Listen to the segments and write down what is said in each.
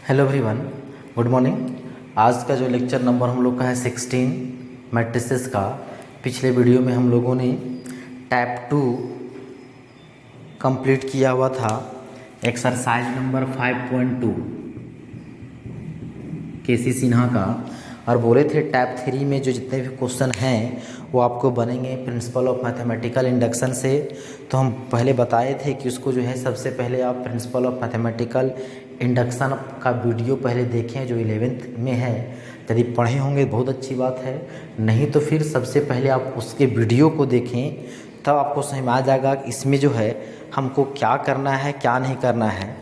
Hello everyone, good morning. आज का जो लेक्चर नंबर हम लोग का है 16 मैट्रिसेस का। पिछले वीडियो में हम लोगों ने टाइप 2 कंप्लीट किया हुआ था, एक्सरसाइज नंबर 5.2 केसी सिन्हा का, और बोले थे टाइप 3 में जो जितने भी क्वेश्चन हैं वो आपको बनेंगे प्रिंसिपल ऑफ मैथमेटिकल इंडक्शन से। तो हम पहले बताए थे कि उसको जो है सबसे पहले आप प्रिंसिपल ऑफ मैथमेटिकल इंडक्शन का वीडियो पहले देखें जो 11th में है। यदि पढ़े होंगे बहुत अच्छी बात है, नहीं तो फिर सबसे पहले आप उसके वीडियो को देखें, तब आपको समझ में आ जाएगा कि इसमें जो है हमको क्या करना है क्या नहीं करना है।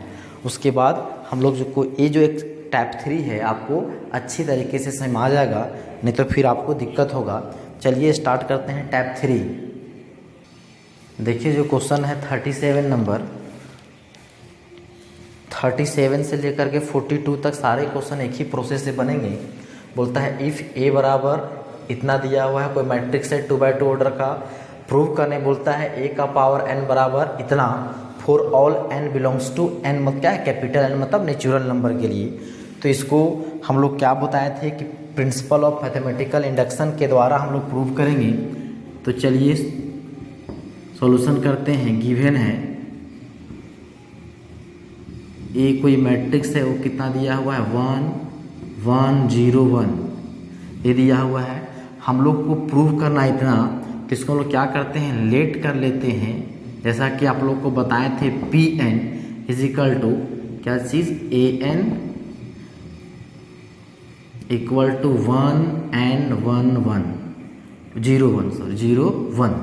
उसके बाद हम लोग ये जो एक टाइप 3 है आपको अच्छी तरीके से समझ में आ जाएगा, नहीं तो फिर आपको दिक्कत होगा। चलिए स्टार्ट करते हैं टाइप 3। देखिए जो क्वेश्चन है 37 नंबर, 37 से लेकर के 42 तक सारे क्वेश्चन एक ही प्रोसेस से बनेंगे। बोलता है इफ़ ए बराबर इतना दिया हुआ है, कोई मैट्रिक्स है 2x2 ऑर्डर का, प्रूव करने बोलता है ए का पावर n बराबर इतना for all n belongs to n, मतलब क्या है कैपिटल n, मतलब नेचुरल नंबर के लिए। तो इसको हम लोग क्या बताए थे कि प्रिंसिपल ऑफ मैथमेटिकल इंडक्शन के द्वारा हम लोग प्रूव करेंगे। तो चलिए सॉल्यूशन करते हैं। गिवन है ए कोई मैट्रिक्स है, वो कितना दिया हुआ है 1 1 0 1 ये दिया हुआ है। हम लोग को प्रूव करना इतना, तो इसको हम लोग क्या करते हैं लेट कर लेते हैं। जैसा कि आप लोग को बताए थे पी एन इजिकल टू क्या चीज़ A N equal to 1 n 1 1 0 1 0 1।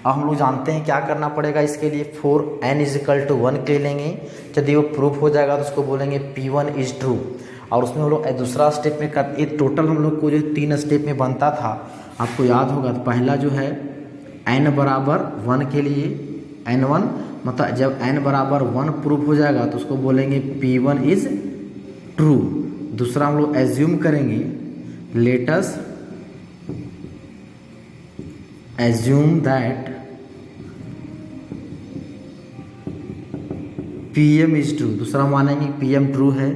अब हम लोग जानते हैं क्या करना पड़ेगा इसके लिए, 4n इजिकल टू 1 के लेंगे। यदि वो प्रूफ हो जाएगा तो उसको बोलेंगे P1 इज ट्रू। और उसमें हम लोग दूसरा स्टेप में कर, ये टोटल हम लोग को जो 3 स्टेप में बनता था आपको याद होगा। तो पहला जो है n बराबर 1 के लिए n1, मतलब जब n बराबर 1 प्रूफ हो जाएगा तो उसको बोलेंगे P1 इज ट्रू। दूसरा हम लोग एज्यूम करेंगे, late us assume that PM is true. दूसरा मानेंगे PM ट्रू है।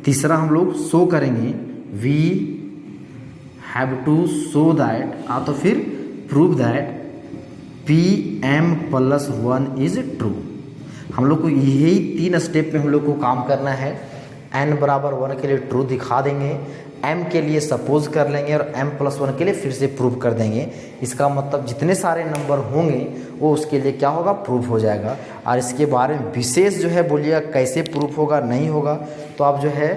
तीसरा हम लोग शो करेंगे, we have to show that, तो फिर prove that PM + 1 is true. हम लोग को यही 3 स्टेप में हम लोग को काम करना है। n बराबर 1 के लिए ट्रू दिखा देंगे, m के लिए सपोज कर लेंगे, और m + 1 के लिए फिर से प्रूव कर देंगे। इसका मतलब जितने सारे नंबर होंगे वो उसके लिए क्या होगा प्रूफ हो जाएगा। और इसके बारे में विशेष जो है बोलिएगा कैसे प्रूफ होगा नहीं होगा, तो आप जो है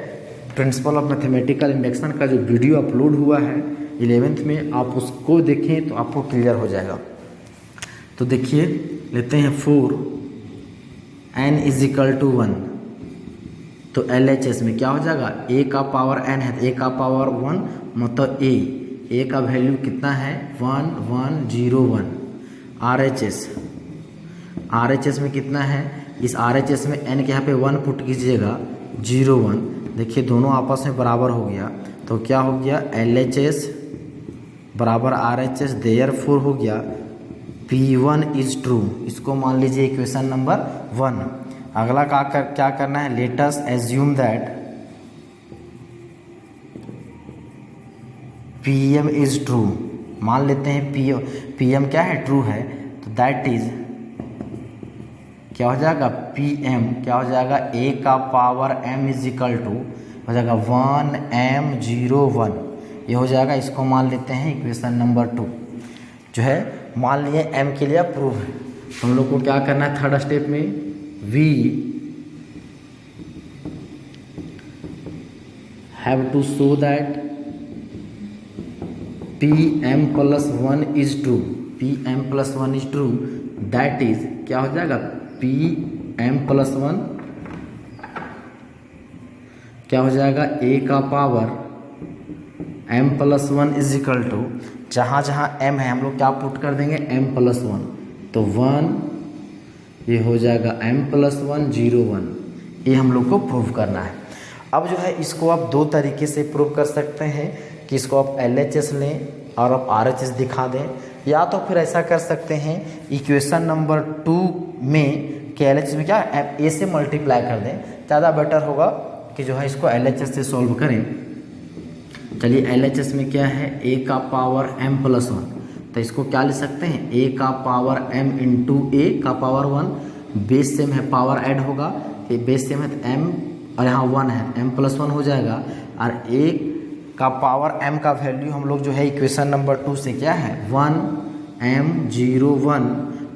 प्रिंसिपल ऑफ मैथमेटिकल इंडक्शन का जो वीडियो अपलोड हुआ है 11th में, आप उसको देखें तो आपको क्लियर हो जाएगा। तो देखिए लेते हैं 4n इजिकल टू 1, तो LHS में क्या हो जाएगा a का पावर n है तो a का पावर 1, मतलब a का वैल्यू कितना है 1 1 0 1। RHS में कितना है, इस RHS में n के यहाँ पे 1 पुट कीजिएगा 0 1। देखिए दोनों आपस में बराबर हो गया, तो क्या हो गया LHS बराबर RHS, देयरफॉर हो गया P1 इज ट्रू। इसको मान लीजिए इक्वेशन नंबर 1। अगला क्या करना है, late us assume that PM is true. मान लेते हैं PM क्या है ट्रू है, तो दैट इज क्या हो जाएगा PM क्या हो जाएगा a का पावर m इजिकल टू हो जाएगा 1 m 0 1, ये हो जाएगा। इसको मान लेते हैं इक्वेशन नंबर 2 जो है, मान लिए m के लिए प्रूव है। तो हम लोग को क्या करना है थर्ड स्टेप में, we have to show that PM + 1 is true, PM + 1 is true, that is क्या हो जाएगा PM + 1 क्या हो जाएगा a का पावर m + 1 इजिकल टू, जहाँ जहाँ m है हम लोग क्या पुट कर देंगे m + 1, तो 1 ये हो जाएगा m + 1 0 1। ये हम लोग को प्रूव करना है। अब जो है इसको आप 2 तरीके से प्रूव कर सकते हैं कि इसको आप LHS लें और आप RHS दिखा दें, या तो फिर ऐसा कर सकते हैं इक्वेशन नंबर 2 में कि LHS में क्या a से मल्टीप्लाई कर दें, ज़्यादा बेटर होगा। कि जो है इसको LHS से सॉल्व करें। चलिए LHS में क्या है, a का पावर m प्लस 1, तो इसको क्या लिख सकते हैं, a का पावर m इंटू a का पावर 1, बेस सेम है पावर ऐड होगा, तो बेस सेम है तो m और यहाँ 1 है m प्लस 1 हो जाएगा। और a का पावर m का वैल्यू हम लोग जो है इक्वेशन नंबर 2 से क्या है 1 m 0 1,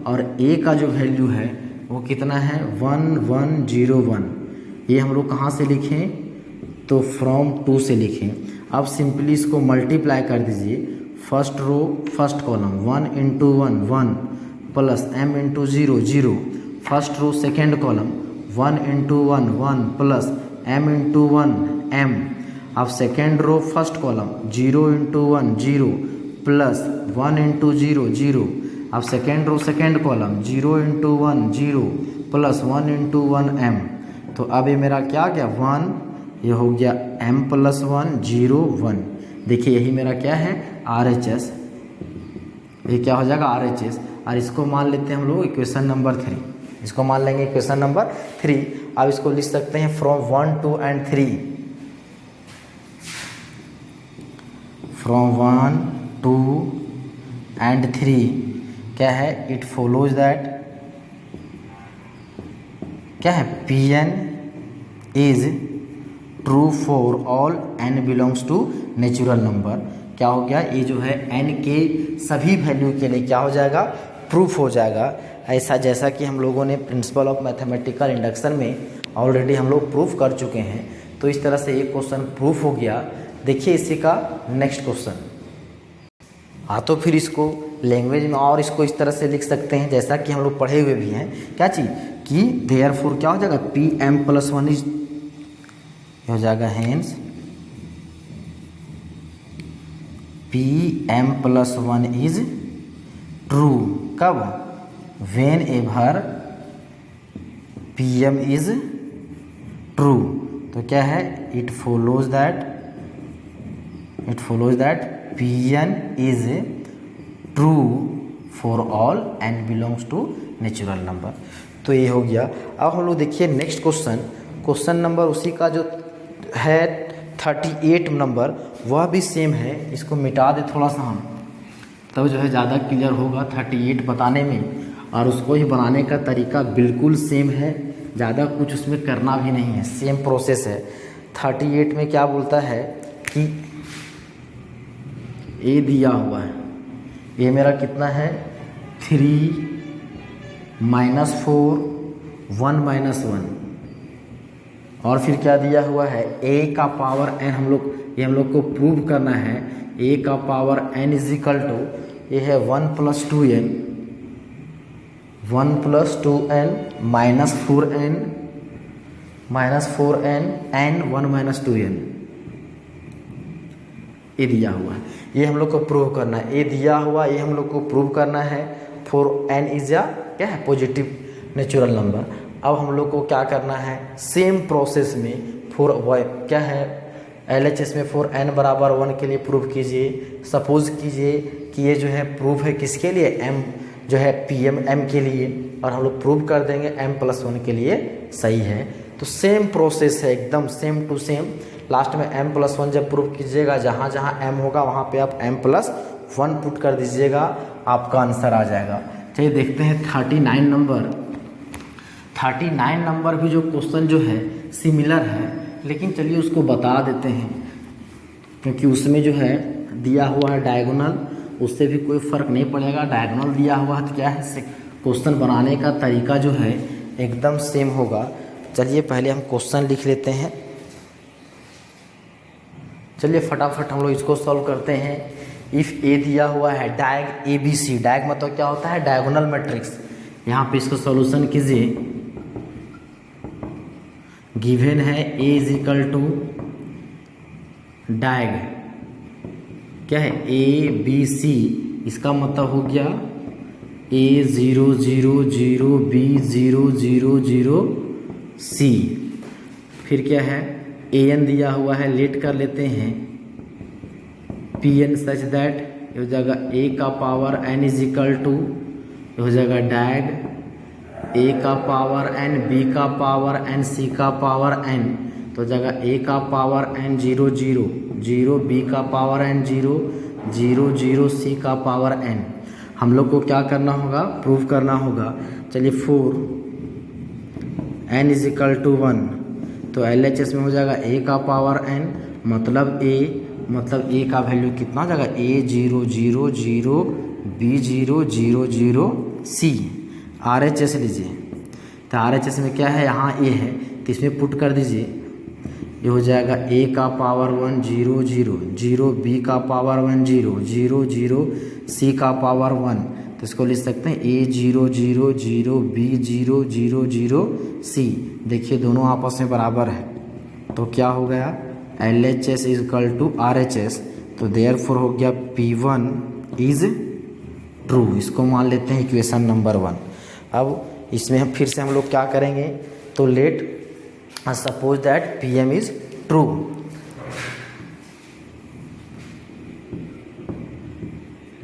और a का जो वैल्यू है वो कितना है 1 1 0 1। ये हम लोग कहाँ से लिखें, तो फ्रॉम 2 से लिखें। अब सिंपली इसको मल्टीप्लाई कर दीजिए, first row first column 1 into 1 1 plus m into 0 0, first row second column 1 into 1 1 plus m into 1 m। अब second row first column 0 into 1 0 plus 1 into 0 0। अब second row second column 0 into 1 0 plus 1 into 1 m। तो अब ये मेरा क्या गया 1, ये हो गया m प्लस 1 0 1। देखिए यही मेरा क्या है RHS, ये क्या हो जाएगा RHS। और इसको मान लेते हैं हम लोग इक्वेशन नंबर 3, इसको मान लेंगे इक्वेशन नंबर 3। अब इसको लिख सकते हैं फ्रॉम 1 2 एंड 3, फ्रॉम 1 2 एंड 3 क्या है, इट फॉलोज दैट क्या है Pn is true for all n belongs to natural number. क्या हो गया, ये जो है n के सभी वैल्यू के लिए क्या हो जाएगा, प्रूफ हो जाएगा। ऐसा जैसा कि हम लोगों ने प्रिंसिपल ऑफ मैथमेटिकल इंडक्शन में ऑलरेडी हम लोग प्रूफ कर चुके हैं, तो इस तरह से ये क्वेश्चन प्रूफ हो गया। देखिए इसी का नेक्स्ट क्वेश्चन। हाँ, तो फिर इसको लैंग्वेज में और इसको इस तरह से लिख सकते हैं जैसा कि हम लोग पढ़े हुए भी हैं, क्या चीज़ कि देयरफॉर क्या हो जाएगा Pm प्लस 1 इज हो जाएगा hence Pm plus 1 is true. कब, whenever Pm is true. तो क्या है, it follows that Pn is true for all n belongs to natural number. तो ये हो गया। अब हम लोग देखिए नेक्स्ट क्वेश्चन नंबर उसी का जो है 38 नंबर, वह भी सेम है। इसको मिटा दे थोड़ा सा हम, तब जो है ज़्यादा क्लियर होगा 38 बताने में। और उसको ही बनाने का तरीका बिल्कुल सेम है, ज़्यादा कुछ उसमें करना भी नहीं है, सेम प्रोसेस है। 38 में क्या बोलता है कि ए दिया हुआ है, ये मेरा कितना है 3 -4 1 -1, और फिर क्या दिया हुआ है a का पावर n। ये हम लोग को प्रूव करना है a का power n is equal to, ये है 1 + 2n -4n n 1 - 2n। ये दिया हुआ है, ये हम लोग को प्रूव करना है। ये दिया हुआ, ये हम लोग को प्रूव करना है फॉर n इज या क्या है पॉजिटिव नेचुरल नंबर। अब हम लोग को क्या करना है, सेम प्रोसेस में फॉर क्या है LHS में फॉर n बराबर 1 के लिए प्रूव कीजिए। सपोज कीजिए कि ये जो है प्रूफ है किसके लिए, m जो है Pm m के लिए, और हम लोग प्रूव कर देंगे m + 1 के लिए सही है। तो सेम प्रोसेस है, एकदम सेम टू सेम। लास्ट में m + 1 जब प्रूव कीजिएगा, जहाँ जहाँ m होगा वहाँ पे आप m + 1 पुट कर दीजिएगा, आपका आंसर आ जाएगा। चलिए देखते हैं 39 नंबर भी जो क्वेश्चन जो है सिमिलर है, लेकिन चलिए उसको बता देते हैं, क्योंकि उसमें जो है दिया हुआ है डायगोनल, उससे भी कोई फ़र्क नहीं पड़ेगा। डायगोनल दिया हुआ है तो क्या है, क्वेश्चन बनाने का तरीका जो है एकदम सेम होगा। चलिए पहले हम क्वेश्चन लिख लेते हैं। चलिए फटाफट हम लोग इसको सॉल्व करते हैं। इफ़ ए दिया हुआ है डायग ABC, डायग मतलब क्या होता है डायगोनल मैट्रिक्स। यहाँ पे इसको सॉल्यूशन कीजिए। गिवन है A = डायग क्या है ABC, इसका मतलब हो गया A 0 0 0 B 0 0 0 C। फिर क्या है AN दिया हुआ है, लेट कर लेते हैं PN सच दैट हो जाएगा A का power n is equal to हो जाएगा डायग A का पावर n, B का पावर n, C का पावर n। तो हो जाएगा a का पावर n 0 0 0 b का पावर n 0 0 0 c का पावर n। हम लोग को क्या करना होगा, प्रूव करना होगा। चलिए 4 n इज इक्वल टू 1, तो LHS में हो जाएगा a का पावर n मतलब a का वैल्यू कितना हो जाएगा, a 0 0 0 b 0 0 0 c। RHS लीजिए, तो RHS में क्या है, यहाँ a है तो इसमें पुट कर दीजिए, ये हो जाएगा a का पावर 1 0 0 0 b का पावर 1 0 0 0 c का पावर 1, तो इसको लिख सकते हैं a 0 0 0 b 0 0 0 c। देखिए दोनों आपस में बराबर है, तो क्या हो गया, LHS is equal to RHS, तो देयरफॉर हो गया P1 इज ट्रू। इसको मान लेते हैं इक्वेशन नंबर 1। अब इसमें हम फिर से हम लोग क्या करेंगे, तो let suppose that PM is true.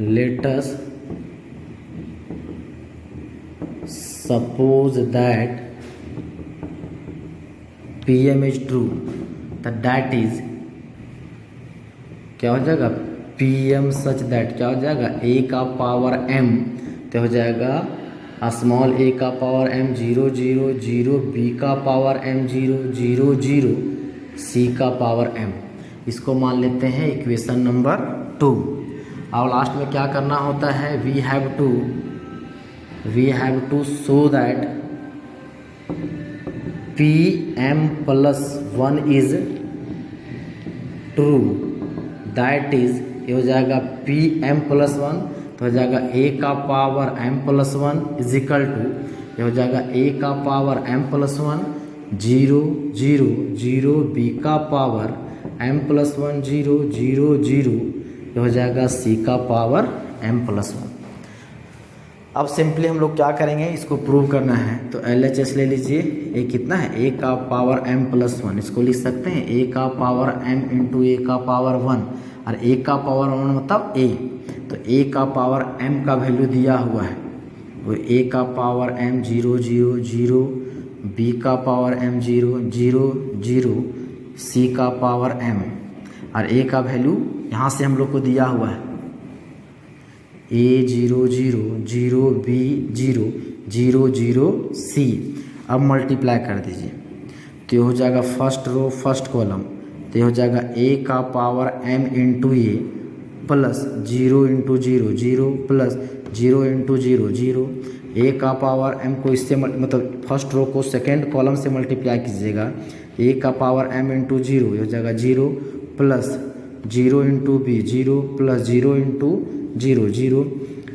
Late us suppose that PM is true, तो दैट इज क्या हो जाएगा, PM सच दैट क्या हो जाएगा, a का पावर m, तो हो जाएगा स्मॉल a का पावर m 0 0 0 b का पावर m 0 0 0 c का पावर m। इसको मान लेते हैं इक्वेशन नंबर 2। और लास्ट में क्या करना होता है, we have to show that PM plus 1 is true, that is ये हो जाएगा PM प्लस 1, तो हो जाएगा a का power m plus 1 is equal to, ये हो जाएगा a का पावर m प्लस 1 0 0 0 b का पावर m प्लस 1 0 0 0, ये हो जाएगा c का पावर m प्लस 1। अब सिंपली हम लोग क्या करेंगे, इसको प्रूव करना है, तो LHS ले लीजिए, a कितना है, a का पावर m प्लस 1, इसको लिख सकते हैं a का पावर m इंटू a का पावर 1, और a का पावर 1 मतलब a, तो a का पावर m का वैल्यू दिया हुआ है, वो a का पावर m 0 0 0 b का पावर m 0 0 0 c का पावर m, और a का वैल्यू यहाँ से हम लोग को दिया हुआ है a 0 0 0 b 0 0 0 c। अब मल्टीप्लाई कर दीजिए, तो ये हो जाएगा फर्स्ट रो फर्स्ट कॉलम, तो ये हो जाएगा a का power m into a plus 0 into 0 0 plus 0 into 0 0, a का पावर m को इससे मतलब फर्स्ट रो को सेकेंड कॉलम से मल्टीप्लाई कीजिएगा, a का पावर m इंटू 0 ये हो जाएगा 0 plus 0 into b 0 plus 0 into 0 0,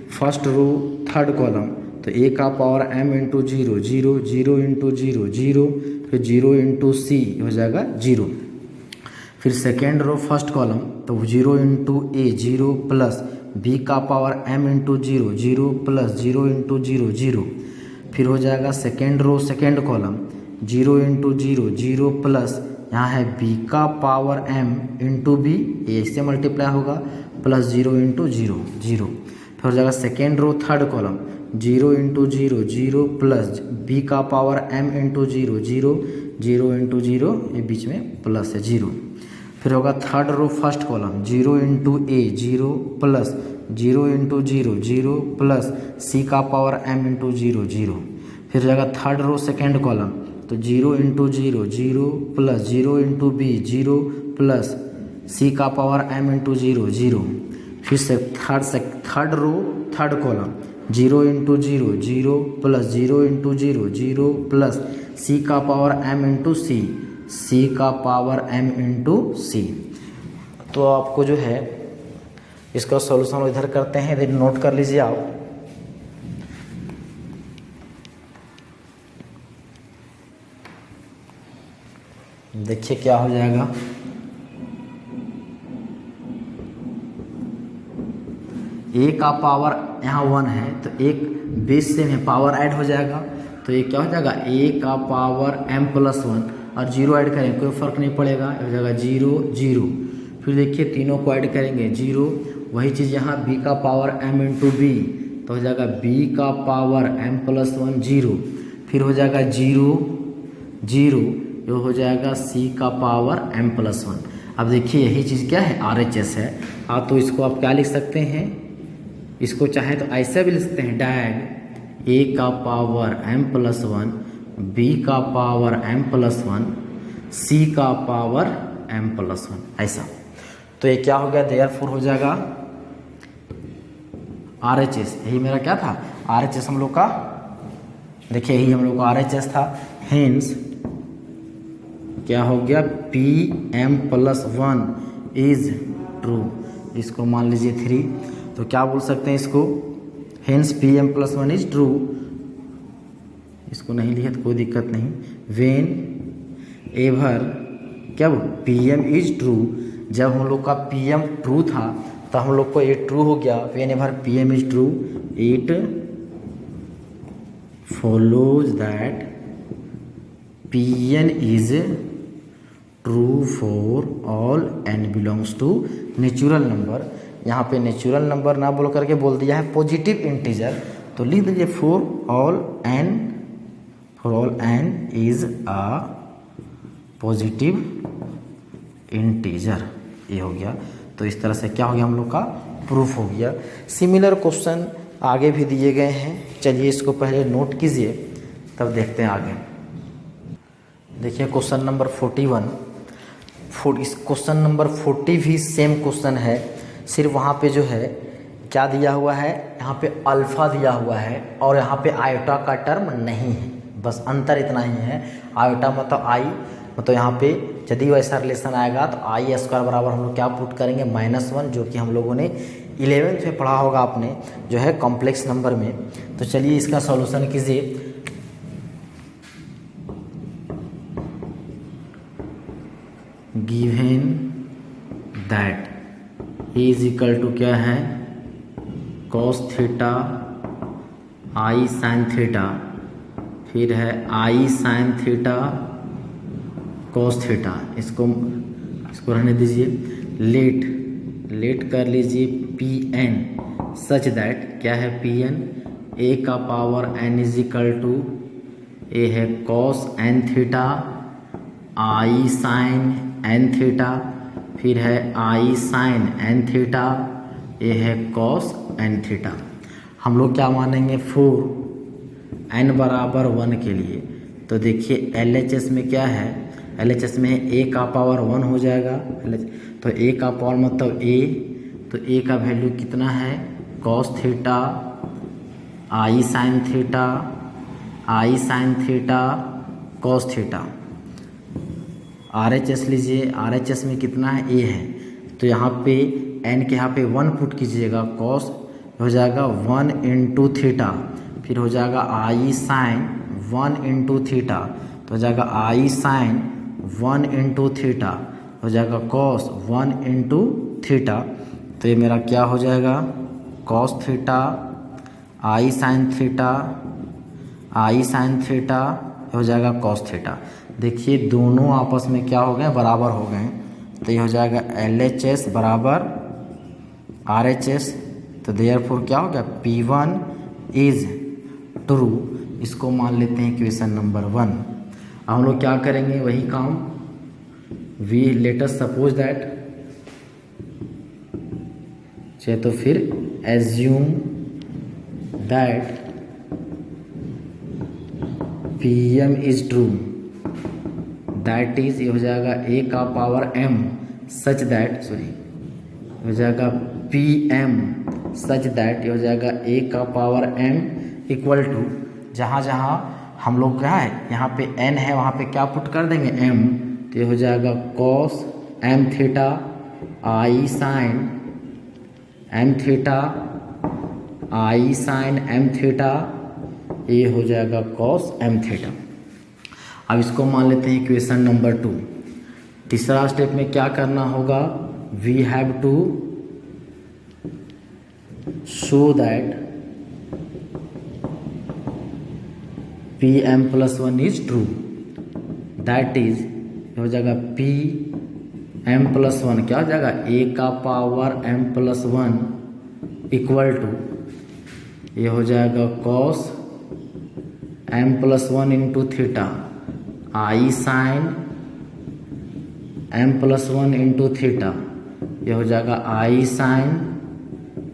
first row third column, तो a का पावर m इंटू 0 0 0 इंटू 0 0, फिर 0 इंटू c हो जाएगा 0, फिर सेकेंड रो फर्स्ट कॉलम, तो 0 इंटू a 0 प्लस b का power m into 0 0 plus 0 into 0 0, फिर हो जाएगा second row second column 0 into 0 0 plus यहाँ है b का पावर m इंटू b, ये इससे मल्टीप्लाई होगा प्लस 0 इंटू 0 0, फिर हो जाएगा second row third column 0 into 0 0 plus b का पावर m इंटू 0 0 0 इंटू 0, ये बीच में प्लस है 0, फिर होगा third row first column 0 into a 0 plus 0 into 0 0 plus c का पावर m इंटू 0 0, फिर जाएगा थर्ड रो सेकेंड कॉलम, तो 0 into 0 0 plus 0 into b 0 plus c का पावर m इंटू 0 0, फिर से third row third column 0 into 0 0 plus 0 into 0 0 plus c का power m into c का power m into c। तो आपको जो है इसका सॉल्यूशन इधर करते हैं, इधर नोट कर लीजिए आप। देखिए क्या हो जाएगा, a का पावर यहाँ 1 है, तो एक बेस से में पावर ऐड हो जाएगा, तो ये क्या हो जाएगा a का पावर m प्लस 1, और 0 ऐड करेंगे कोई फ़र्क नहीं पड़ेगा, हो जाएगा 0 0, फिर देखिए तीनों को ऐड करेंगे 0, वही चीज़ यहाँ b का पावर m इंटू b, तो हो जाएगा b का पावर m प्लस 1 0, फिर हो जाएगा 0 0 ये हो जाएगा सी का पावर m प्लस 1। अब देखिए यही चीज़ क्या है, RHS है। तो इसको आप क्या लिख सकते हैं, इसको चाहे तो ऐसे भी लिख सकते हैं, डैग a का पावर m प्लस 1, b का पावर m प्लस 1, c का पावर m प्लस 1, ऐसा। तो ये क्या हो गया, देयरफॉर हो जाएगा RHS। यही मेरा क्या था, RHS हम लोग का, देखिए यही हम लोग का RHS था। हेंस क्या हो गया, PM प्लस 1 इज ट्रू। इसको मान लीजिए 3, तो क्या बोल सकते हैं इसको, hence PM plus 1 is true. इसको नहीं लिखे तो कोई दिक्कत नहीं। वेन एवर क्या वो PM इज ट्रू, जब हम लोग का PM ट्रू था तो हम लोग को ये ट्रू हो गया। When ever PM is true, it follows that Pn is true for all n belongs to natural number. यहाँ पे नेचुरल नंबर ना बोल करके बोल दिया है पॉजिटिव इंटीजर, तो लिख दीजिए for all n is a positive integer. ये हो गया। तो इस तरह से क्या हो गया, हम लोग का प्रूफ हो गया। सिमिलर क्वेश्चन आगे भी दिए गए हैं, चलिए इसको पहले नोट कीजिए तब देखते हैं आगे। देखिए क्वेश्चन नंबर 41, इस क्वेश्चन नंबर 40 भी सेम क्वेश्चन है, सिर्फ वहाँ पे जो है क्या दिया हुआ है, यहाँ पे अल्फ़ा दिया हुआ है और यहाँ पे आयोटा का टर्म नहीं है, बस अंतर इतना ही है। आयोटा मतलब आई, मतलब यहाँ पे यदि वैसा रिलेशन आएगा तो आई स्क्वायर बराबर हम लोग क्या पुट करेंगे, -1, जो कि हम लोगों ने 11th में पढ़ा होगा आपने, जो है कॉम्प्लेक्स नंबर में। तो चलिए इसका सॉल्यूशन कीजिए। Given that is equal to क्या है, cos थीटा आई साइन थीटा, फिर है I sine theta cos theta. इसको रहने दीजिए। लेट कर लीजिए Pn सच दैट, क्या है Pn, a का power n is equal to a है cos n थीटा आई साइन n थीटा, फिर है आई साइन n थीटा, ये है cos n थीटा। हम लोग क्या मानेंगे, फॉर n बराबर 1 के लिए। तो देखिए LHS में क्या है, LHS में है a का पावर 1 हो जाएगा। तो a का पावर मतलब a, तो a का वैल्यू कितना है, cos थीटा आई साइन थीटा, आई sine theta cos theta. RHS लीजिए, RHS में कितना है, a है, तो यहाँ पे n के यहाँ पे 1 पुट कीजिएगा, cos हो जाएगा 1 इंटू थीटा, फिर हो जाएगा आई साइन 1 इंटू थीटा, तो हो जाएगा आई साइन 1 इंटू थीटा, हो जाएगा cos 1 इंटू थीटा। तो ये मेरा क्या हो जाएगा, cos थीटा आई साइन थीटा, आई साइन थीटा हो जाएगा cos थीटा। देखिए दोनों आपस में क्या हो गए, बराबर हो गए। तो ये हो जाएगा LHS बराबर RHS। तो देयरफॉर क्या हो गया, P1 इज ट्रू। इसको मान लेते हैं इक्वेशन नंबर 1। अब हम लोग क्या करेंगे, वही काम, we let us suppose that, चलिए तो फिर assume that PM is true, that is, ये हो जाएगा a का power m such that, sorry हो जाएगा PM सच दैट, ये हो जाएगा a का पावर m इक्वल टू, जहाँ जहाँ हम लोग क्या है, यहाँ पे n है वहाँ पे क्या पुट कर देंगे, m, तो ये हो जाएगा cos m थीटा आई साइन m थीटा, आई साइन m थीटा, ये हो जाएगा cos m थीटा। अब इसको मान लेते हैं इक्वेशन नंबर 2। तीसरा स्टेप में क्या करना होगा, we have to show that PM plus 1 is true, that is, हो जाएगा PM प्लस 1 क्या हो जाएगा, a का power m plus 1 equal to, ये हो जाएगा cos m plus 1 into theta आई sine M plus one into theta, ये हो जाएगा i sine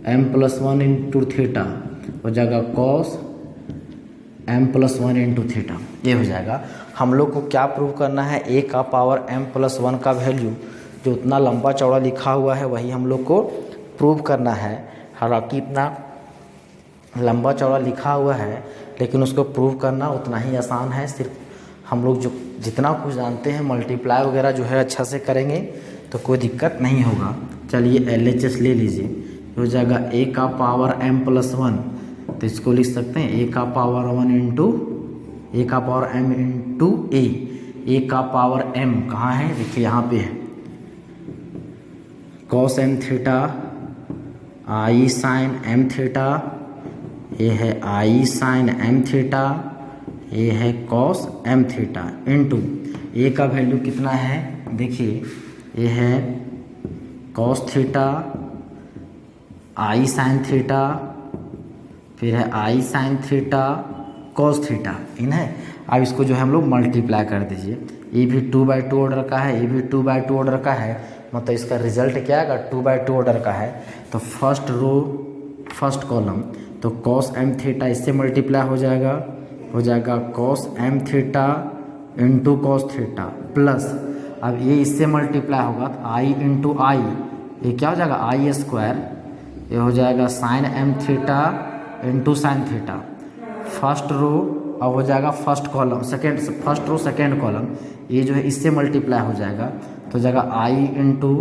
M plus one into theta, हो जाएगा cos M plus one into theta, ये हो जाएगा। हम लोग को क्या प्रूव करना है, ए का पावर एम प्लस वन का वैल्यू जो उतना लंबा चौड़ा लिखा हुआ है वही हम लोग को प्रूव करना है। हालांकि इतना लंबा चौड़ा लिखा हुआ है लेकिन उसको प्रूव करना उतना ही आसान है। सिर्फ हम लोग जो जितना कुछ जानते हैं मल्टीप्लाई वगैरह जो है अच्छा से करेंगे तो कोई दिक्कत नहीं होगा। चलिए LHS ले लीजिए, हो जाएगा ए का पावर एम प्लस वन, तो इसको लिख सकते हैं ए का पावर वन इंटू ए का पावर एम इंटू ए का पावर एम कहाँ है, देखिए यहाँ पे है, कॉस एम थीटा आई साइन एम थीटा, ये है आई साइन एम थीटा, ये है कॉस एम थीटा इंटू ए का वैल्यू कितना है, देखिए ये है कॉस थीटा आई साइन थीटा, फिर है I sine theta cos theta, इन है। अब इसको जो है हम लोग मल्टीप्लाई कर दीजिए, ये भी 2/2 ऑर्डर का है, ये भी 2/2 ऑर्डर का है, मतलब इसका रिजल्ट क्या आएगा 2/2 ऑर्डर का है। तो फर्स्ट रो फर्स्ट कॉलम, तो कॉस एम थीटा इससे मल्टीप्लाई हो जाएगा cos M theta into cos theta plus, अब ये इससे मल्टीप्लाई होगा तो आई इंटू आई, ये क्या हो जाएगा आई स्क्वायर, ये हो जाएगा sine M theta into sine theta, first row अब हो जाएगा first column second, first row second column, ये जो है इससे मल्टीप्लाई हो जाएगा तो हो जाएगा i into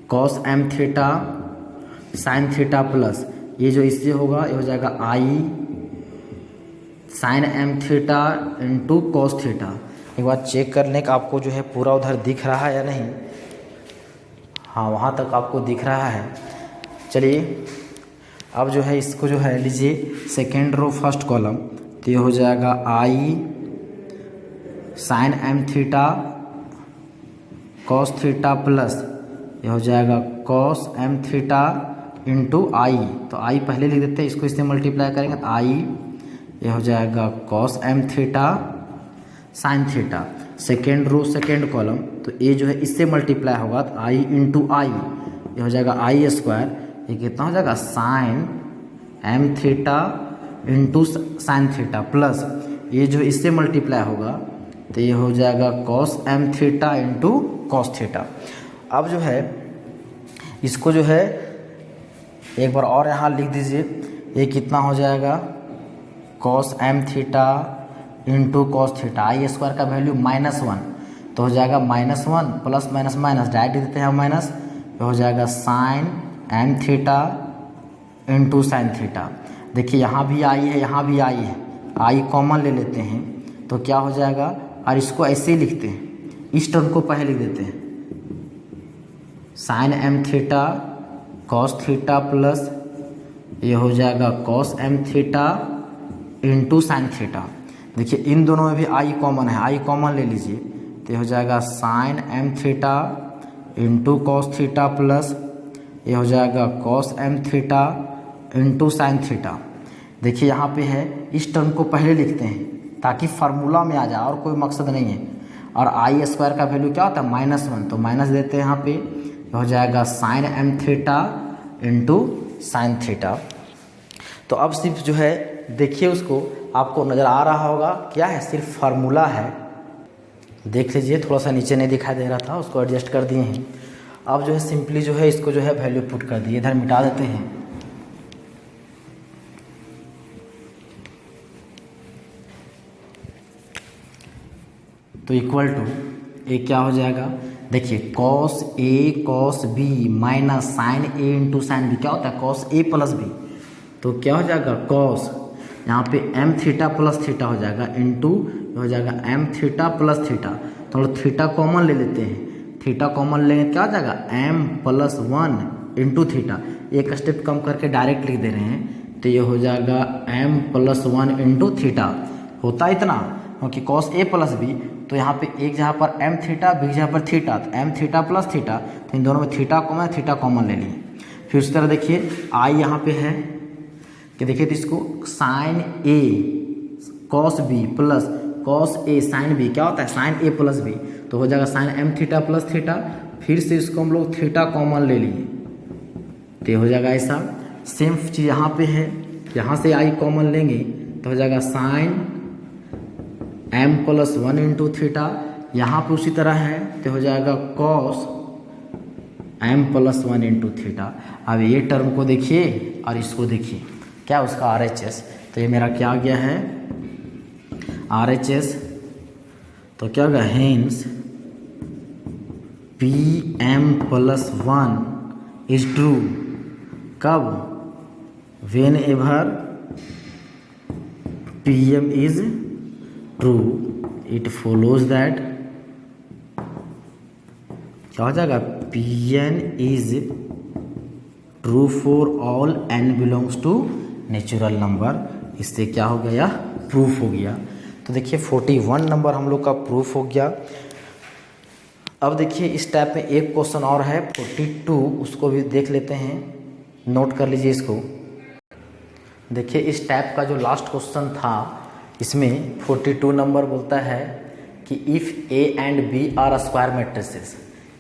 cos M theta sine theta plus, ये जो इससे होगा ये हो जाएगा i sine M theta into cos theta. एक बार चेक कर लें कि आपको जो है पूरा उधर दिख रहा है या नहीं, हाँ वहाँ तक आपको दिख रहा है। चलिए अब जो है इसको जो है लीजिए सेकेंड रो फर्स्ट कॉलम, तो ये हो जाएगा i sine M theta cos theta plus, ये हो जाएगा cos M theta into i, तो आई पहले लिख देते हैं, इसको इससे मल्टीप्लाई करेंगे तो आई, ये हो जाएगा cos M theta sine theta, second row second column, तो ये जो है इससे मल्टीप्लाई होगा तो आई इंटू आई, ये हो जाएगा आई स्क्वायर, ये कितना हो जाएगा sine M theta into sine theta plus, ये जो इससे मल्टीप्लाई होगा तो ये हो जाएगा cos M theta into cos theta. अब जो है इसको जो है एक बार और यहाँ लिख दीजिए, ये कितना हो जाएगा cos M theta into cos theta, i square का वैल्यू -1, तो हो जाएगा -1 प्लस माइनस माइनस डायरेक्ट देते हैं माइनस, तो हो जाएगा sine M theta into sine theta. देखिए यहाँ भी आई है यहाँ भी आई है, आई कॉमन ले लेते हैं तो क्या हो जाएगा, और इसको ऐसे ही लिखते हैं, इस टर्म को पहले लिख देते हैं sine M theta cos theta plus, ये हो जाएगा cos M theta into sine theta. देखिए इन दोनों में भी आई कॉमन है, आई कॉमन ले लीजिए तो ये हो जाएगा sine M theta into cos theta plus, ये हो जाएगा cos M theta into sine theta. देखिए यहाँ पे है, इस टर्म को पहले लिखते हैं ताकि फार्मूला में आ जाए, और कोई मकसद नहीं है। और आई स्क्वायर का वैल्यू क्या होता है -1, तो माइनस देते हैं यहाँ पे, हो जाएगा sine M theta into sine theta. तो अब सिर्फ जो है देखिए उसको, आपको नज़र आ रहा होगा क्या है, सिर्फ फार्मूला है। देख लीजिए थोड़ा सा नीचे नहीं दिखाई दे रहा था, उसको एडजस्ट कर दिए हैं। अब जो है सिंपली जो है इसको जो है वैल्यू पुट कर दिए, इधर मिटा देते हैं। तो इक्वल टू ए क्या हो जाएगा, देखिए cos A cos B minus sign A into sine B, क्या होता है कॉस ए प्लस बी, तो क्या हो जाएगा कॉस, यहाँ पे एम थीटा प्लस थीटा हो जाएगा इंटू हो जाएगा एम थीटा प्लस थीटा, तो हम लोग थीटा कॉमन ले लेते हैं, थीटा कॉमन लेंगे क्या हो जाएगा एम प्लस 1 इंटू थीटा, एक स्टेप कम करके डायरेक्ट लिख दे रहे हैं, तो ये हो जाएगा एम प्लस 1 इंटू थीटा। होता इतना क्योंकि कॉस ए प्लस बी, तो यहाँ पे एक जगह पर एम थीटा बी जगह पर थीटा, तो एम थीटा प्लस थीटा, तो इन दोनों में थीटा कॉमन ले लिए। फिर उस तरह देखिए आई यहाँ पे है कि देखिए तो इसको sign A cos B plus cos A sine B क्या होता है साइन ए प्लस बी, तो हो जाएगा sine M theta plus theta, फिर से इसको हम लोग थीटा कॉमन ले लिए तो हो जाएगा ऐसा। सेम चीज़ यहाँ पे है, यहाँ से आई कॉमन लेंगे तो हो जाएगा sine M plus 1 into theta, यहाँ पे उसी तरह है तो हो जाएगा cos M plus 1 into theta. अब ये टर्म को देखिए और इसको देखिए क्या उसका आर एच एस, तो ये मेरा क्या आ गया है आर एच एस, तो क्या होगा hence P M plus 1 is true कब, whenever P M is true, it follows that क्या हो जाएगा P N is true for all N belongs to natural number. इससे क्या हो गया प्रूफ हो गया। तो देखिए 41 नंबर हम लोग का प्रूफ हो गया। अब देखिए इस टाइप में एक क्वेश्चन और है 42, उसको भी देख लेते हैं, नोट कर लीजिए इसको। देखिए इस टाइप का जो लास्ट क्वेश्चन था इसमें 42 नंबर बोलता है कि if A and B are square matrices,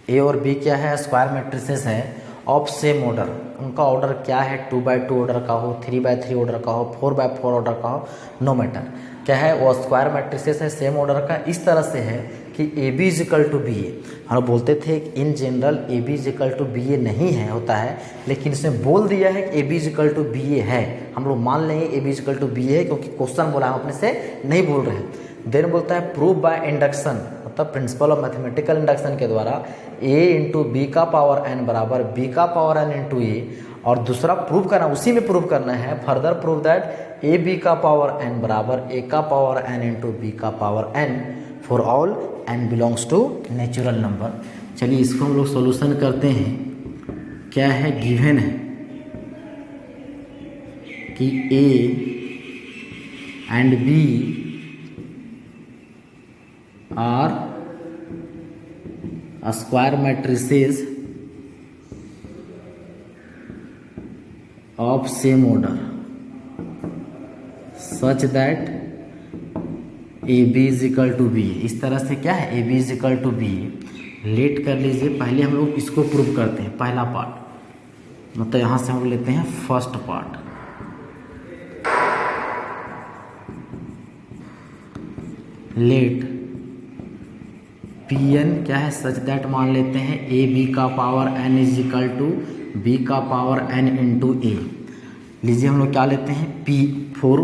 A और बी क्या है स्क्वायर मैट्रिसेस है ऑफ सेम ऑर्डर, उनका ऑर्डर क्या है 2x2 ऑर्डर का हो, 3x3 ऑर्डर का हो, 4x4 ऑर्डर का हो, नो मैटर क्या है वो स्क्वायर मैट्रिसेस है सेम ऑर्डर का। इस तरह से है कि A B is equal to B A, हम बोलते थे in general A B is equal to B A नहीं है होता है, लेकिन इसमें बोल दिया है कि A B is equal to B A है, हम लोग मान लेंगे A B is equal to B A क्योंकि क्वेश्चन बोला हम अपने से नहीं बोल रहे हैं। देन बोलता है प्रूव बाय इंडक्शन, मतलब प्रिंसिपल ऑफ मैथमेटिकल इंडक्शन के द्वारा ए इंटू बी का पावर एन बराबर बी का पावर एन इंटू ए, और दूसरा प्रूव करना उसी में प्रूव करना है further prove that A B का पावर एन बराबर ए का पावर एन इंटू बी का power N for all N belongs to natural number. चलिए इसको हम लोग सॉल्यूशन करते हैं। क्या है गिवन है कि A and B are square matrices of same order such that A B is equal to B. इस तरह से क्या है A B is equal to B. Let कर लीजिए, पहले हम लोग इसको प्रूव करते हैं पहला पार्ट, मतलब यहाँ से हम लोग लेते हैं first part. Let P N क्या है सच दैट मान लेते हैं ए बी का power N is equal to B का पावर एन इंटू ए। लीजिए हम लोग क्या लेते हैं P for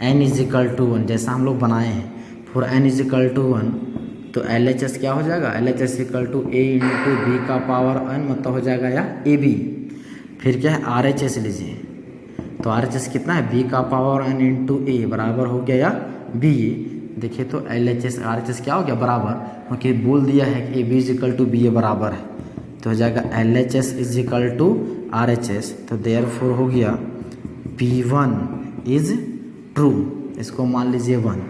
N is equal to 1, जैसा हम लोग बनाए हैं for N is equal to 1, तो एल एच एस क्या हो जाएगा L H S equal to A into B का पावर एन, मतलब हो जाएगा या ए बी। फिर क्या है आर एच एस लीजिए, तो आर एच एस कितना है बी का पावर एन इंटू ए बराबर हो गया या बी। देखिए तो L H S R H S क्या हो गया बराबर, क्योंकि बोल दिया है कि A B is equal to B A बराबर है, तो हो जाएगा L H S is equal to R H S, तो देयरफॉर हो गया पी वन इज ट्रू, इसको मान लीजिए 1।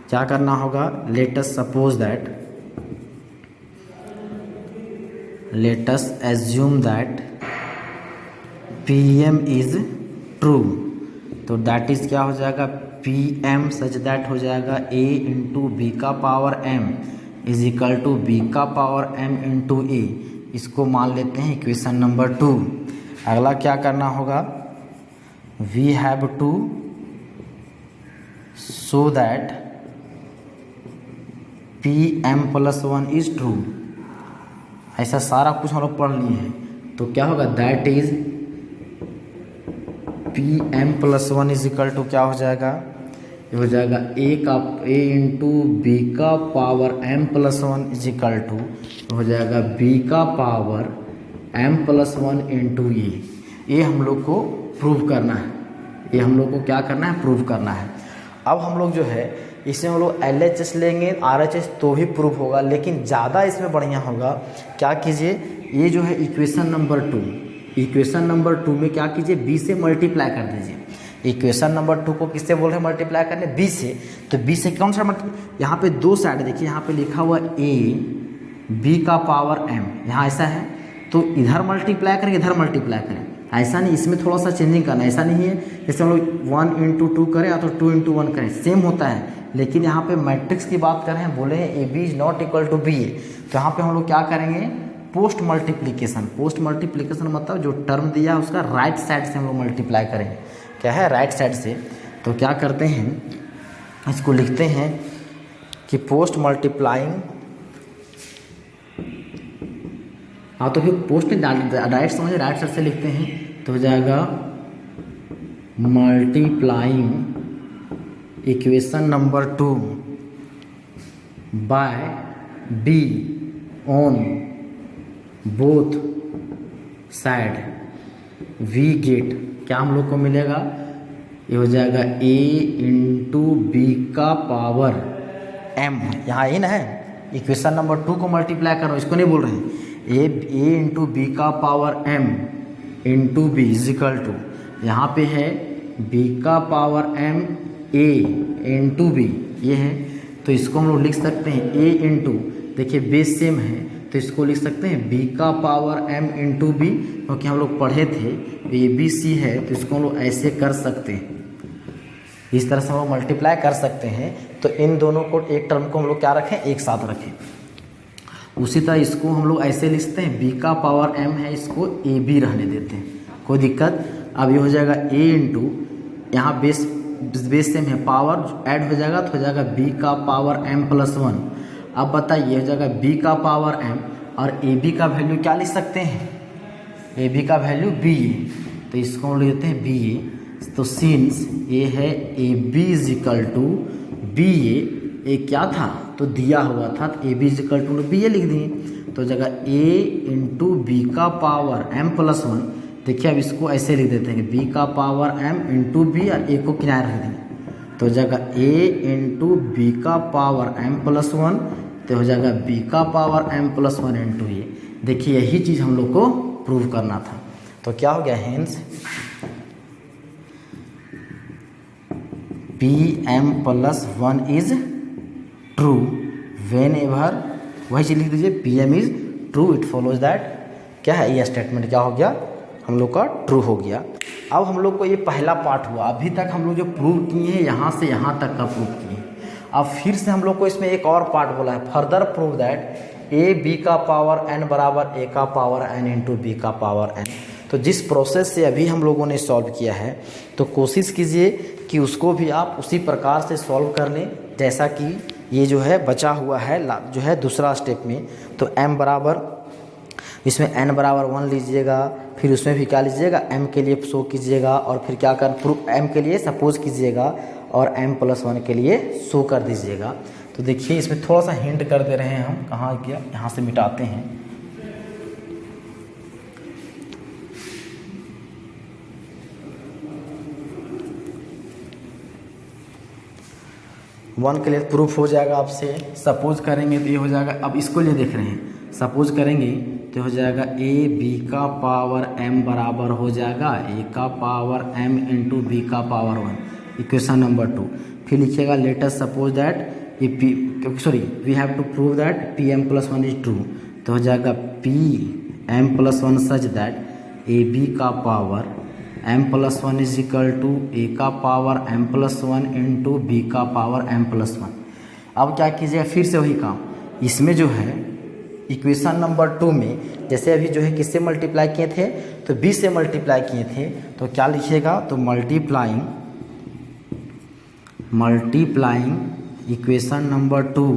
क्या करना होगा let us suppose that, let us assume that P M is true, तो दैट इज क्या हो जाएगा पी एम सच दैट हो जाएगा ए इंटू बी का power M is equal to B का पावर एम इंटू ए। इसको मान लेते हैं इक्वेशन नंबर 2। अगला क्या करना होगा we have to show that P M plus 1 is true. ऐसा सारा कुछ हम लोग पढ़ लिए हैं, तो क्या होगा that is P M plus 1 is equal to क्या हो जाएगा, ये हो जाएगा ए इंटू बी का power M plus 1 is equal to हो जाएगा बी का power M plus 1 into A. ये हम लोग को प्रूव करना है, ये हम लोग को क्या करना है प्रूव करना है। अब हम लोग जो है इसमें हम लोग एल एच एस लेंगे आर एच एस तो भी प्रूफ होगा, लेकिन ज़्यादा इसमें बढ़िया होगा क्या कीजिए ये जो है इक्वेशन नंबर 2, इक्वेशन नंबर 2 में क्या कीजिए बी से मल्टीप्लाई कर दीजिए। इक्वेशन नंबर 2 को किससे बोल रहे हैं मल्टीप्लाई करने बी से, तो बी से कौन सा यहाँ पे दो साइड देखिए, यहाँ पे लिखा हुआ ए बी का पावर एम, यहाँ ऐसा है तो इधर मल्टीप्लाई करें इधर मल्टीप्लाई करें, ऐसा नहीं, इसमें थोड़ा सा चेंजिंग करना, ऐसा नहीं है जैसे हम लोग 1 इंटू 2 करें या तो 2 इंटू 1 करें, सेम होता है लेकिन यहाँ पे मैट्रिक्स की बात कर रहे हैं, बोले हैं A B is not equal to B A, तो यहाँ पे हम लोग क्या करेंगे, पोस्ट मल्टीप्लिकेशन। पोस्ट मल्टीप्लिकेशन मतलब जो टर्म दिया है उसका राइट साइड से हम लोग मल्टीप्लाई करेंगे। क्या है, राइट साइड से। तो क्या करते हैं, इसको लिखते हैं कि पोस्ट मल्टीप्लाइंग, हाँ तो फिर पोस्ट डायरेक्ट समझे, राइट साइड से लिखते हैं तो हो जाएगा multiplying equation number 2 by B on both side we get, क्या हम लोग को मिलेगा, ये हो जाएगा a इंटू बी का पावर m, यहाँ ए ना है, इक्वेशन नंबर 2 को मल्टीप्लाई करो, इसको नहीं बोल रहे हैं, a इंटू बी का power m into B is equal to, यहाँ पे है b का power m a into B, ये है, तो इसको हम लोग लिख सकते हैं a इंटू, देखिए बेस सेम है तो इसको लिख सकते हैं b का पावर m इंटू बी, क्योंकि हम लोग पढ़े थे ए बी सी है तो इसको हम लोग ऐसे कर सकते हैं, इस तरह से हम लोग मल्टीप्लाई कर सकते हैं। तो इन दोनों को, एक टर्म को हम लोग क्या रखें, एक साथ रखें। उसी तरह इसको हम लोग ऐसे लिखते हैं, b का पावर m है, इसको ए बी रहने देते हैं, कोई दिक्कत। अब ये हो जाएगा a इंटू, यहाँ बेस सेम है, पावर ऐड हो जाएगा तो हो जाएगा b का पावर m प्लस 1। अब बताइए, हो जाएगा b का पावर m और ए बी का वैल्यू क्या लिख सकते हैं, ए बी का वैल्यू बी ए, तो इसको हम लेते हैं बी ए। तो सिंस ये है A B is equal to B A क्या था, तो दिया हुआ था, तो A B is equal to B A लिख दिए, तो जगह ए इंटू बी का पावर m प्लस 1। देखिए अब इसको ऐसे लिख देते हैं, बी का पावर m इंटू बी और ए को किनारे रख देंगे, तो जगह a इंटू बी का पावर m प्लस 1, तो हो जाएगा b का पावर m प्लस 1 इंटू ए। देखिए यही चीज़ हम लोग को प्रूव करना था, तो क्या हो गया, hence pm plus 1 is true when ever, वही चीज लिख दीजिए, pm is true, it follows that, क्या है ये स्टेटमेंट क्या हो गया, हम लोग का ट्रू हो गया। अब हम लोग को ये पहला पार्ट हुआ, अभी तक हम लोग जो प्रूव किए हैं यहाँ से यहाँ तक का प्रूव किए हैं। अब फिर से हम लोग को इसमें एक और पार्ट बोला है, further prove that A B का पावर n बराबर ए का पावर n इंटू बी का पावर n। तो जिस प्रोसेस से अभी हम लोगों ने सॉल्व किया है, तो कोशिश कीजिए कि उसको भी आप उसी प्रकार से सॉल्व कर लें जैसा कि ये जो है बचा हुआ है जो है दूसरा स्टेप में। तो m बराबर, इसमें n बराबर 1 लीजिएगा, फिर उसमें भी क्या लीजिएगा, m के लिए शो कीजिएगा, और फिर क्या कर प्रूफ m के लिए सपोज कीजिएगा और m प्लस 1 के लिए शो कर दीजिएगा। तो देखिए इसमें थोड़ा सा हिंट कर दे रहे हैं हम, कहाँ गया, यहाँ से मिटाते हैं। वन के लिए प्रूफ हो जाएगा आपसे, सपोज करेंगे तो ये हो जाएगा। अब इसको लिए देख रहे हैं, सपोज करेंगे तो हो जाएगा ए बी का पावर m बराबर हो जाएगा a का पावर m इंटू बी का पावर 1, इक्वेशन नंबर 2। फिर लिखिएगा let us suppose that we have to prove that P M plus 1 is true, तो हो जाएगा P M plus 1 such that A B का power m plus 1 is equal to A का power m plus 1 into B का power m plus 1। अब क्या कीजिएगा, फिर से वही काम, इसमें जो है इक्वेशन नंबर 2 में जैसे अभी जो है किससे मल्टीप्लाई किए थे, तो b से मल्टीप्लाई किए थे, तो क्या लिखिएगा, तो multiplying equation number 2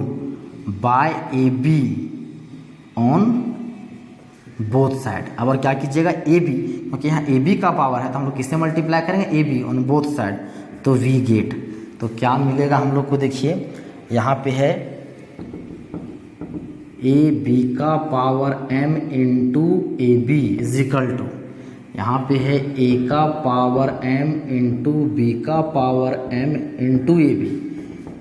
by A B on both side. अब और क्या कीजिएगा, ए बी, क्योंकि यहाँ ए बी का पावर है तो हम लोग किससे मल्टीप्लाई करेंगे, ए बी ऑन बोथ साइड, तो वी गेट। तो क्या मिलेगा हम लोग को, देखिए यहाँ पे है ए बी का power m into A B is equal to, यहाँ पे है a का पावर m इंटू बी का power m into A B.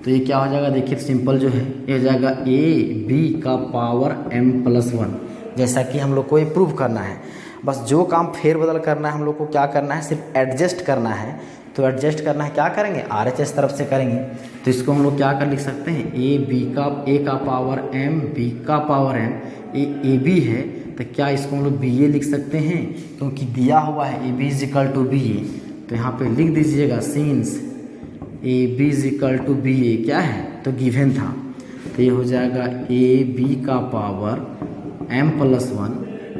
तो ये क्या हो जाएगा, देखिए सिंपल जो है ये हो जाएगा a b का पावर m प्लस 1, जैसा कि हम लोग को ये प्रूव करना है। बस जो काम फेरबदल करना है हम लोग को, क्या करना है, सिर्फ एडजस्ट करना है। तो एडजस्ट करना है, क्या करेंगे, RHS तरफ से करेंगे। तो इसको हम लोग क्या कर लिख सकते हैं, a का पावर m b का पावर m, ए बी है तो क्या इसको हम लोग बी ए लिख सकते हैं, क्योंकि दिया हुआ है A B is equal to B A. तो यहाँ पे लिख दीजिएगा since A B is equal to B A क्या है तो गिवन था, तो ये हो जाएगा ए बी का पावर m प्लस 1,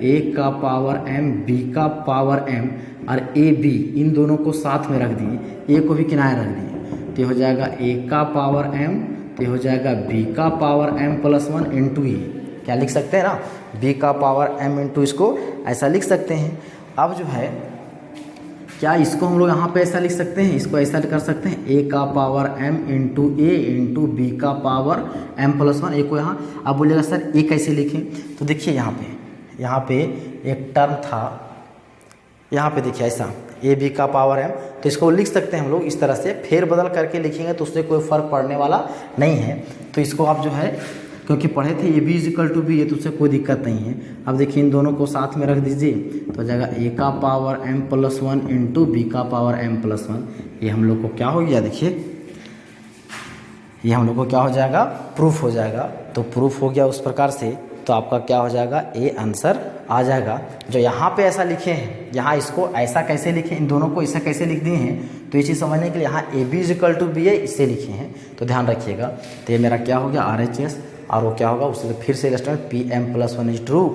ए का पावर m बी का पावर m और ए बी इन दोनों को साथ में रख दिए, ए को भी किनारे रख दिए, तो ये हो जाएगा ए का पावर m, तो ये हो जाएगा बी का पावर m प्लस 1 इंटू ए, क्या लिख सकते हैं ना बी का पावर m इंटू इसको ऐसा लिख सकते हैं। अब जो है क्या इसको हम लोग यहाँ पे ऐसा लिख सकते हैं, इसको ऐसा कर सकते हैं ए का पावर m इंटू ए इंटू बी का पावर m प्लस 1, ए को यहाँ अब बोलिएगा सर ए कैसे लिखें, तो देखिए यहाँ पे एक टर्म था, यहाँ पे देखिए ऐसा ए बी का पावर m, तो इसको लिख सकते हैं हम लोग इस तरह से, फेर बदल करके लिखेंगे तो उससे कोई फ़र्क पड़ने वाला नहीं है। तो इसको आप जो है क्योंकि पढ़े थे A B is equal to B, ये तो उससे कोई दिक्कत नहीं है। अब देखिए इन दोनों को साथ में रख दीजिए तो हो जाएगा ए का power m plus 1 into B का पावर m प्लस 1, ये हम लोग को क्या हो गया देखिए, ये हम लोग को क्या हो जाएगा प्रूफ हो जाएगा। तो प्रूफ हो गया उस प्रकार से, तो आपका क्या हो जाएगा ए आंसर आ जाएगा। जो यहाँ पे ऐसा लिखे हैं, यहाँ इसको ऐसा कैसे लिखे, इन दोनों को ऐसा कैसे लिख दिए हैं, तो ये चीज़ समझने के लिए यहाँ A B is equal to B है इससे लिखे हैं, तो ध्यान रखिएगा। तो ये मेरा क्या हो गया आर एच एस, और वो क्या होगा उससे फिर से illustrate P M plus 1 is true,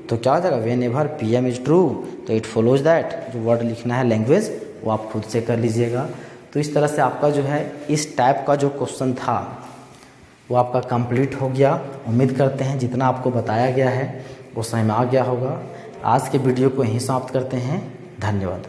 तो क्या हो जाएगा whenever P M is true, तो इट फॉलोज दैट जो वर्ड लिखना है लैंग्वेज वो आप खुद से कर लीजिएगा। तो इस तरह से आपका जो है इस टाइप का जो क्वेश्चन था वो आपका कंप्लीट हो गया। उम्मीद करते हैं जितना आपको बताया गया है वो समझ में आ गया होगा। आज के वीडियो को यहीं समाप्त करते हैं, धन्यवाद।